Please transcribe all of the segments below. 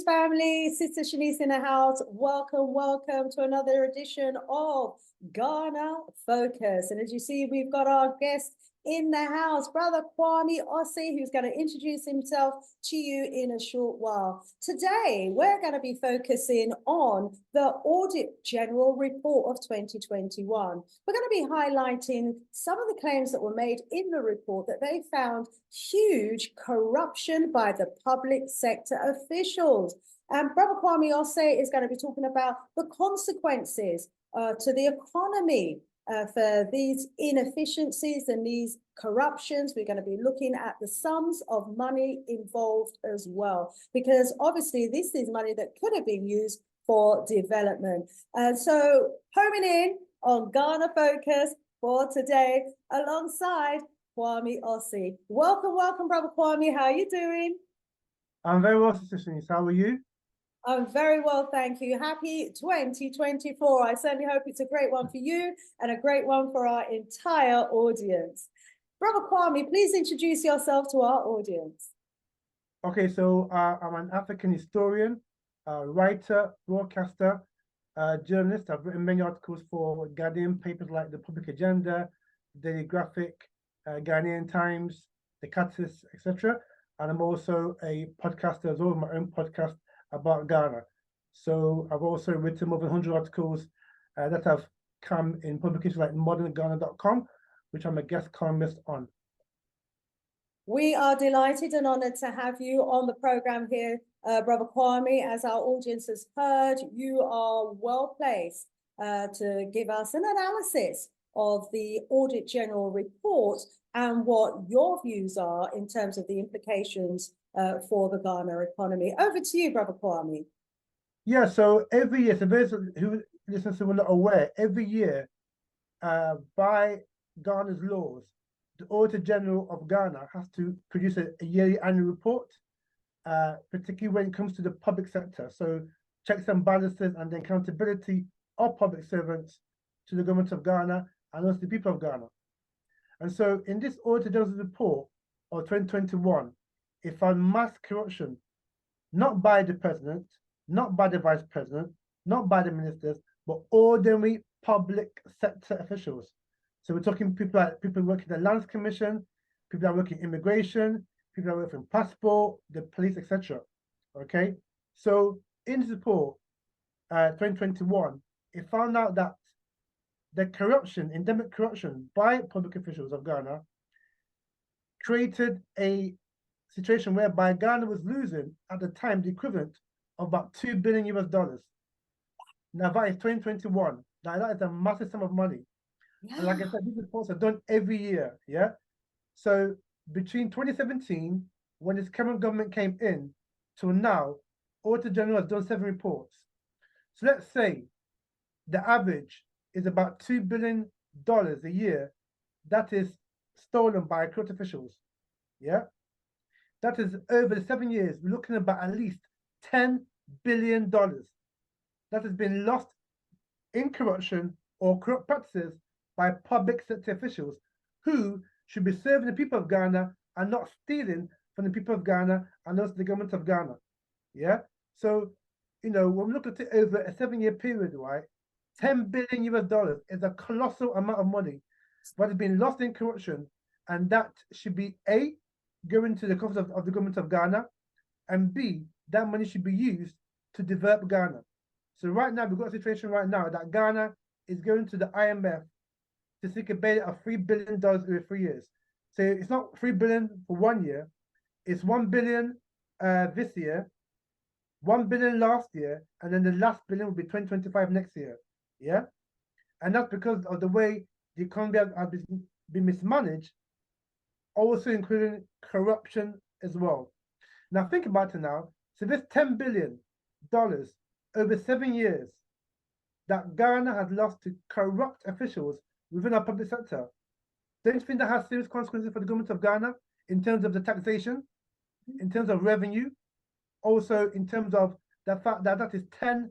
family, Sista Shanice in the house. Welcome to another edition of Ghana Focus. And as you see, we've got our guest in the house, Brother Kwame Osei, who's going to introduce himself to you in a short while. Today, we're going to be focusing on the Audit General Report of 2021. We're going to be highlighting some of the claims that were made in the report that they found huge corruption by the public sector officials. And Brother Kwame Osei is going to be talking about the consequences to the economy for these inefficiencies and these corruptions. We're going to be looking at the sums of money involved as well, because obviously this is money that could have been used for development. And so homing in on Ghana Focus for today, alongside Kwame Osei. Welcome, Brother Kwame. How are you doing? I'm very well, Sista Shanice. How are you? I'm very well, thank you. Happy 2024. I certainly hope it's a great one for you and a great one for our entire audience. Brother Kwame, please introduce yourself to our audience. Okay, so I'm an African historian, writer, broadcaster, journalist. I've written many articles for Ghanaian papers like the Public Agenda, Daily Graphic, Ghanaian Times, the Catalyst, etc. And I'm also a podcaster as well, my own podcast about Ghana. So I've also written more than 100 articles that have come in publications like modernghana.com, which I'm a guest columnist on. We are delighted and honored to have you on the program here, Brother Kwame. As our audience has heard, you are well placed to give us an analysis of the Audit General Report and what your views are in terms of the implications for the Ghana economy. Over to you, Brother Kwame. Yeah, so every year, so those who listen to are not aware, every year by Ghana's laws, the Auditor General of Ghana has to produce a yearly annual report, particularly when it comes to the public sector. So checks and balances and the accountability of public servants to the government of Ghana and also the people of Ghana. And so in this Auditor General's report of 2021, it found mass corruption, not by the president, not by the vice president, not by the ministers, but ordinary public sector officials. So we're talking people working in the Lands Commission, people that work in immigration, people that work in passport, the police, etc. Okay, so in this report, 2021, it found out that the corruption, endemic corruption by public officials of Ghana created a situation whereby Ghana was losing at the time the equivalent of about $2 billion US. Now that is 2021. Now that is a massive sum of money. Yeah. And like I said, these reports are done every year. Yeah. So between 2017, when this current government came in, till now, Auditor General has done 7 reports. So let's say the average is about $2 billion a year that is stolen by corrupt officials. Yeah. That is over the 7 years, we're looking at about at least $10 billion that has been lost in corruption or corrupt practices by public sector officials who should be serving the people of Ghana and not stealing from the people of Ghana and also the government of Ghana. Yeah. So, you know, when we look at it over a 7-year period, right, $10 billion US is a colossal amount of money that has been lost in corruption, and that should be A, going to the coffers of the government of Ghana, and B, that money should be used to develop Ghana. So right now, we've got a situation right now that Ghana is going to the IMF to seek a bail of $3 billion over 3 years. So it's not $3 billion for 1 year, it's $1 billion this year, $1 billion last year, and then the last billion will be 2025 next year. Yeah? And that's because of the way the economy has been mismanaged, also including corruption as well. Now think about it now. So this $10 billion over 7 years that Ghana has lost to corrupt officials within our public sector, don't you think that has serious consequences for the government of Ghana in terms of the taxation, in terms of revenue, also in terms of the fact that that is $10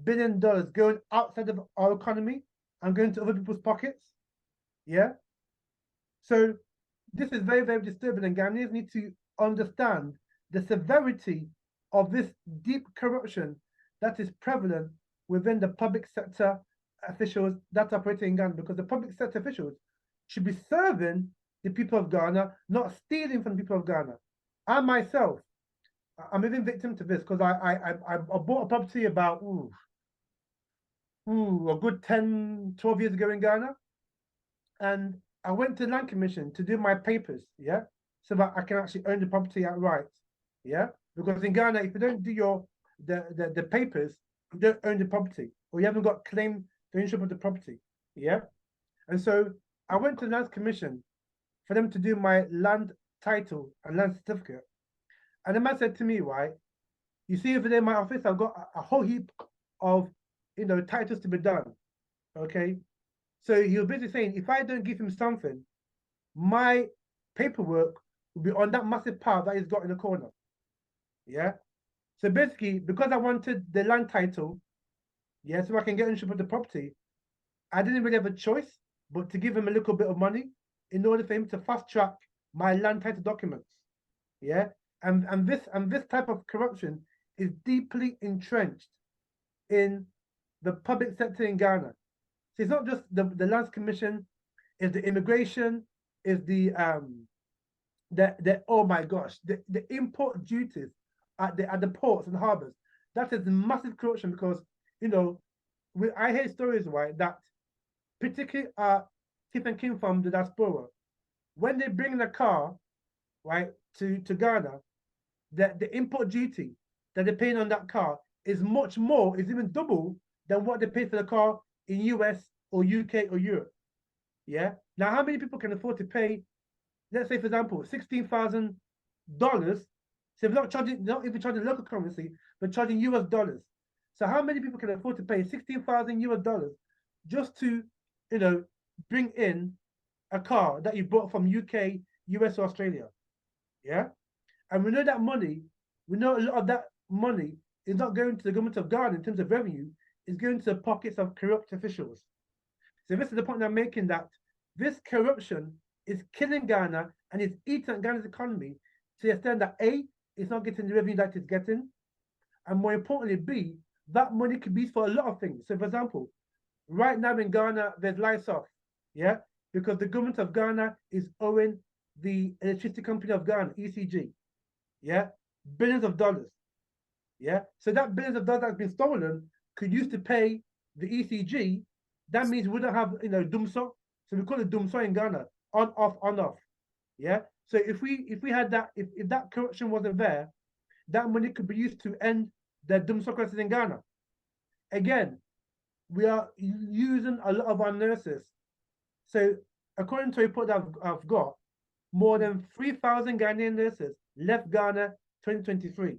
billion going outside of our economy and going to other people's pockets? Yeah. So this is very, very disturbing, and Ghanaians need to understand the severity of this deep corruption that is prevalent within the public sector officials that operate in Ghana, because the public sector officials should be serving the people of Ghana, not stealing from the people of Ghana. I myself, I'm even victim to this because I bought a property about a good 10, 12 years ago in Ghana. And I went to the Land Commission to do my papers, yeah, so that I can actually own the property outright, yeah. Because in Ghana, if you don't do the papers, you don't own the property, or you haven't got claim the ownership of the property, yeah. And so I went to the Land Commission for them to do my land title and land certificate, and the man said to me, right, you see over there in my office, I've got a whole heap of titles to be done, okay. So he was basically saying, if I don't give him something, my paperwork will be on that massive pile that he's got in the corner. Yeah. So basically, because I wanted the land title, yeah, so I can get ownership of the property, I didn't really have a choice but to give him a little bit of money in order for him to fast track my land title documents. Yeah. And this type of corruption is deeply entrenched in the public sector in Ghana. So it's not just the Lands Commission, it's the immigration, is the oh my gosh, the import duties at the ports and harbors. That is massive corruption because I hear stories, right, that particularly Kith and Kin from the diaspora, when they bring in a car, right, to Ghana, the import duty that they're paying on that car is much more, is even double than what they pay for the car in US or UK or Europe. Yeah. Now, how many people can afford to pay, let's say, for example, $16,000? So if not even charging local currency, but charging US dollars. So how many people can afford to pay 16,000 US dollars just to, bring in a car that you bought from UK, US, or Australia? Yeah. And we know that money, we know a lot of that money is not going to the government of Ghana in terms of revenue, it's going to the pockets of corrupt officials. So this is the point I'm making, that this corruption is killing Ghana and it's eating at Ghana's economy to the extent that A, it's not getting the revenue that it's getting, and more importantly, B, that money could be used for a lot of things. So for example, right now in Ghana, there's lights off, yeah, because the government of Ghana is owing the electricity company of Ghana, ECG, yeah, billions of dollars, yeah. So that billions of dollars that's been stolen could use to pay the ECG. That means we don't have, dumso. So we call it dumso in Ghana, on off. Yeah. So if we had that, if that corruption wasn't there, that money could be used to end the dumso crisis in Ghana. Again, we are using a lot of our nurses. So according to a report that I've got, more than 3,000 Ghanaian nurses left Ghana 2023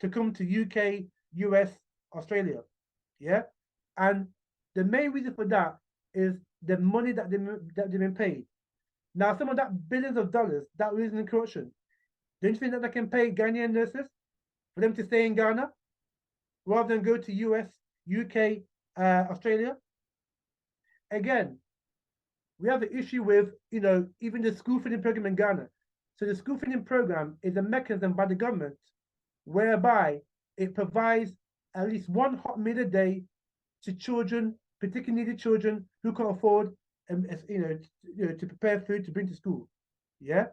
to come to UK, US, Australia. Yeah. And the main reason for that is the money that they've been paid. Now, some of that billions of dollars that was in corruption, don't you think that they can pay Ghanaian nurses for them to stay in Ghana rather than go to US, UK, Australia? Again, we have an issue with, even the school feeding program in Ghana. So the school feeding program is a mechanism by the government whereby it provides at least one hot meal a day to children, particularly needy children who can't afford, to prepare food to bring to school. Yeah.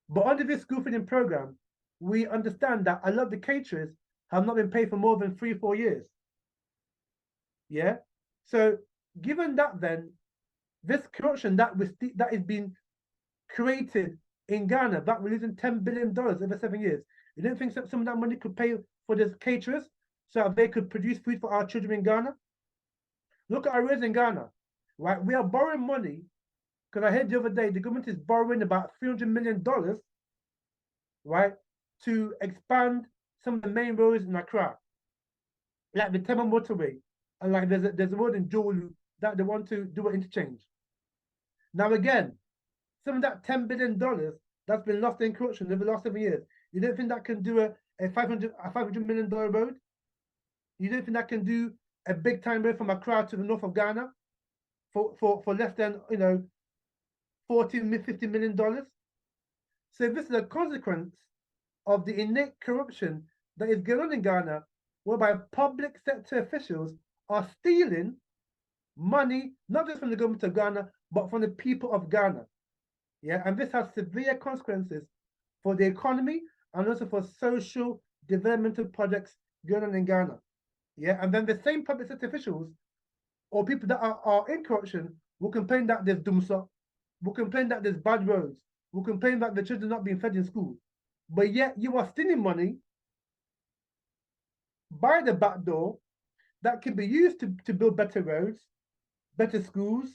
But under this school feeding program, we understand that a lot of the caterers have not been paid for more than 3-4 years. Yeah. So given that, then this corruption that is being created in Ghana, that we're losing $10 billion over 7 years. You don't think some of that money could pay for the caterers so that they could produce food for our children in Ghana? Look at our roads in Ghana, right? We are borrowing money, because I heard the other day the government is borrowing about $300 million, right, to expand some of the main roads in Accra, like the Tema motorway, and like there's a road in Jolu that they want to do an interchange. Now again, some of that $10 billion that's been lost in corruption over the last 7 years, you don't think that can do a $500 million road? You don't think that can do a big time road from Accra to the north of Ghana for less than $40, $50 million? So this is a consequence of the innate corruption that is going on in Ghana, whereby public sector officials are stealing money, not just from the government of Ghana, but from the people of Ghana. Yeah, and this has severe consequences for the economy and also for social developmental projects going on in Ghana. Yeah, and then the same public sector officials or people that are in corruption will complain that there's dumsa, will complain that there's bad roads, will complain that the children are not being fed in school. But yet you are stealing money by the back door that can be used to build better roads, better schools,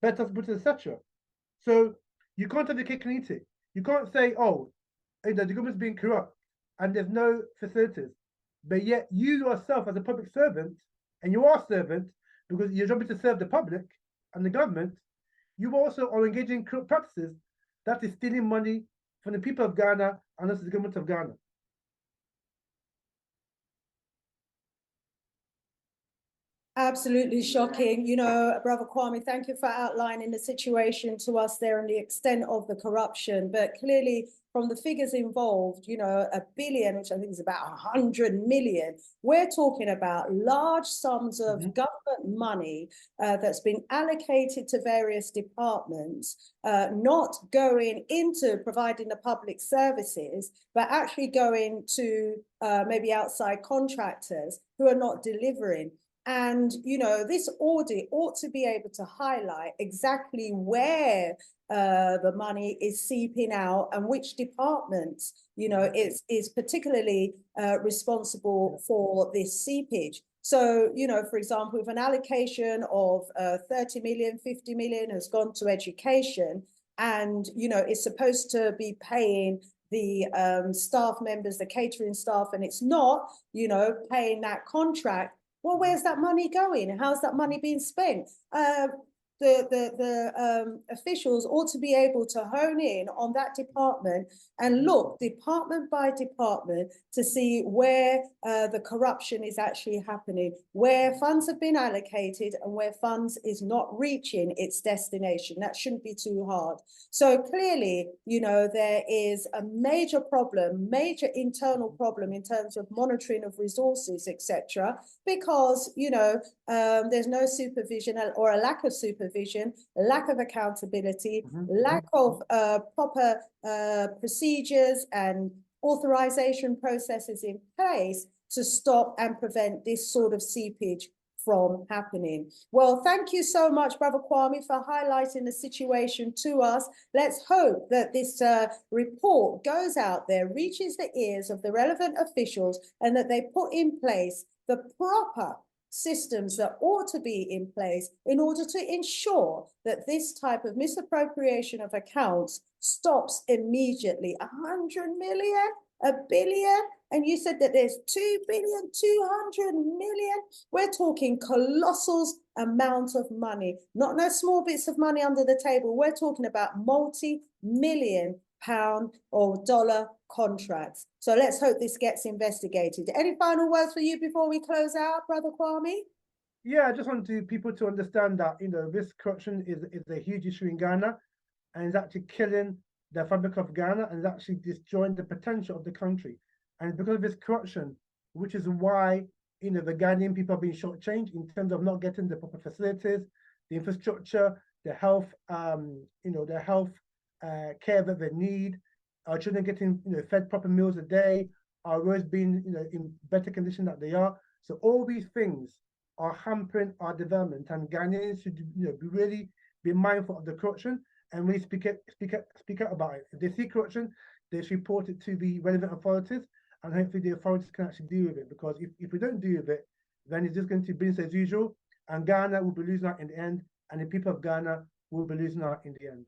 better hospitals, etc. So you can't have the cake and eat it. You can't say, oh, the government's being corrupt and there's no facilities. But yet you yourself as a public servant, and you are a servant because your job is to serve the public and the government, you also are engaging in corrupt practices that is stealing money from the people of Ghana and also the government of Ghana. Absolutely shocking. You know, Brother Kwame, thank you for outlining the situation to us there and the extent of the corruption. But clearly, from the figures involved, you know, 1 billion, which I think is about 100 million, we're talking about large sums of government money that's been allocated to various departments, not going into providing the public services, but actually going to maybe outside contractors who are not delivering. And, you know, this audit ought to be able to highlight exactly where the money is seeping out and which departments, you know, is particularly responsible for this seepage. So, you know, for example, if an allocation of 30 million, 50 million has gone to education and, you know, it's supposed to be paying the staff members, the catering staff, and it's not, you know, paying that contract, well, where's that money going? How's that money being spent? The officials ought to be able to hone in on that department and look department by department to see where the corruption is actually happening, where funds have been allocated and where funds is not reaching its destination. That shouldn't be too hard. So clearly, you know, there is a major problem, major internal problem in terms of monitoring of resources, etc., because, you know, there's no supervision or a lack of supervision, lack of accountability, lack of proper procedures and authorization processes in place to stop and prevent this sort of seepage from happening. Well, thank you so much, Brother Kwame, for highlighting the situation to us. Let's hope that this report goes out there, reaches the ears of the relevant officials, and that they put in place the proper systems that ought to be in place in order to ensure that this type of misappropriation of accounts stops immediately. 100 million, 1 billion, and you said that there's 2 billion, 200 million. We're talking colossal amount of money, not no small bits of money under the table. We're talking about multi-million pound or dollar contracts. So let's hope this gets investigated. Any final words for you before we close out, Brother Kwame? Yeah, I just want people to understand that, you know, this corruption is a huge issue in Ghana, and it's actually killing the fabric of Ghana and it's actually destroying the potential of the country. And because of this corruption, which is why, you know, the Ghanaian people are being shortchanged in terms of not getting the proper facilities, the infrastructure, the health, you know, the health care that they need, our children getting, you know, fed proper meals a day, our roads being, you know, in better condition that they are. So all these things are hampering our development, and Ghanaians should, you know, really be mindful of the corruption and really speak out about it. If they see corruption, they should report it to the relevant authorities, and hopefully the authorities can actually deal with it. Because if we don't deal with it, then it's just going to be business as usual, and Ghana will be losing out in the end, and the people of Ghana will be losing out in the end.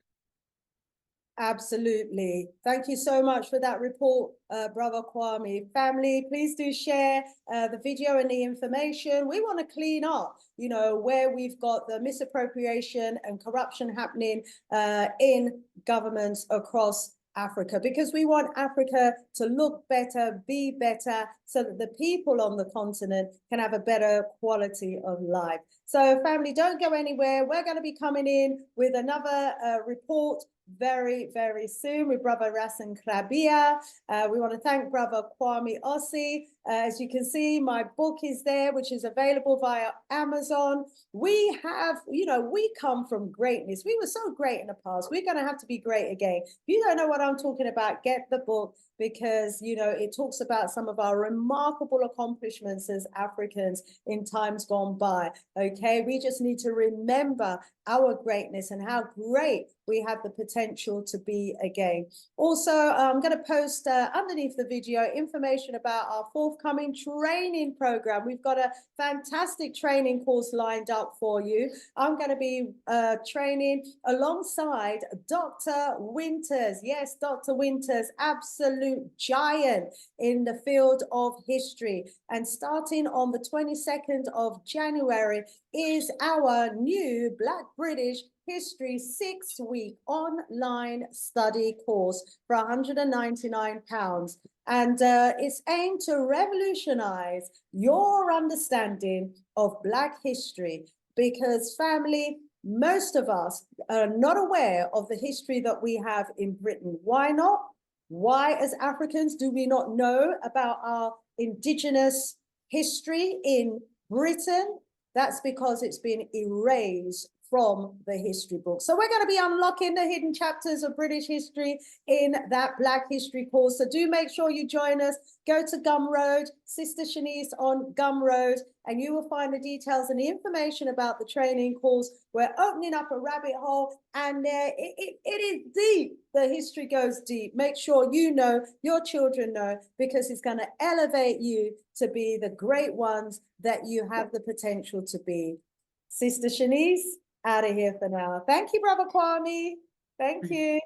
Absolutely. Thank you so much for that report, Brother Kwame. Family, please do share the video and the information. We want to clean up, you know, where we've got the misappropriation and corruption happening in governments across Africa, because we want Africa to look better, be better, so that the people on the continent can have a better quality of life. So family, don't go anywhere. We're going to be coming in with another report very, very soon with Brother Rasan Krabia. We want to thank Brother Kwame Osei. As you can see, my book is there, which is available via Amazon. We have, you know, we come from greatness. We were so great in the past. We're going to have to be great again. If you don't know what I'm talking about, get the book, because, you know, it talks about some of our remarkable accomplishments as Africans in times gone by. Okay, we just need to remember our greatness and how great we have the potential to be again. Also, I'm going to post underneath the video information about our forthcoming training program. We've got a fantastic training course lined up for you. I'm going to be training alongside Dr. Winters. Yes, Dr. Winters, absolute giant in the field of history. And starting on the 22nd of January is our new Black British History 6-week online study course for £199. And it's aimed to revolutionize your understanding of Black history, because family, most of us are not aware of the history that we have in Britain. Why not? Why, as Africans, do we not know about our indigenous history in Britain? That's because it's been erased from the history book. So we're going to be unlocking the hidden chapters of British history in that Black History course. So do make sure you join us. Go to Gumroad, Sista Shanice on Gumroad, and you will find the details and the information about the training course. We're opening up a rabbit hole, and it is deep. The history goes deep. Make sure you know, your children know, because it's going to elevate you to be the great ones that you have the potential to be. Sista Shanice, out of here for now. Thank you, Brother Kwame. Thank you.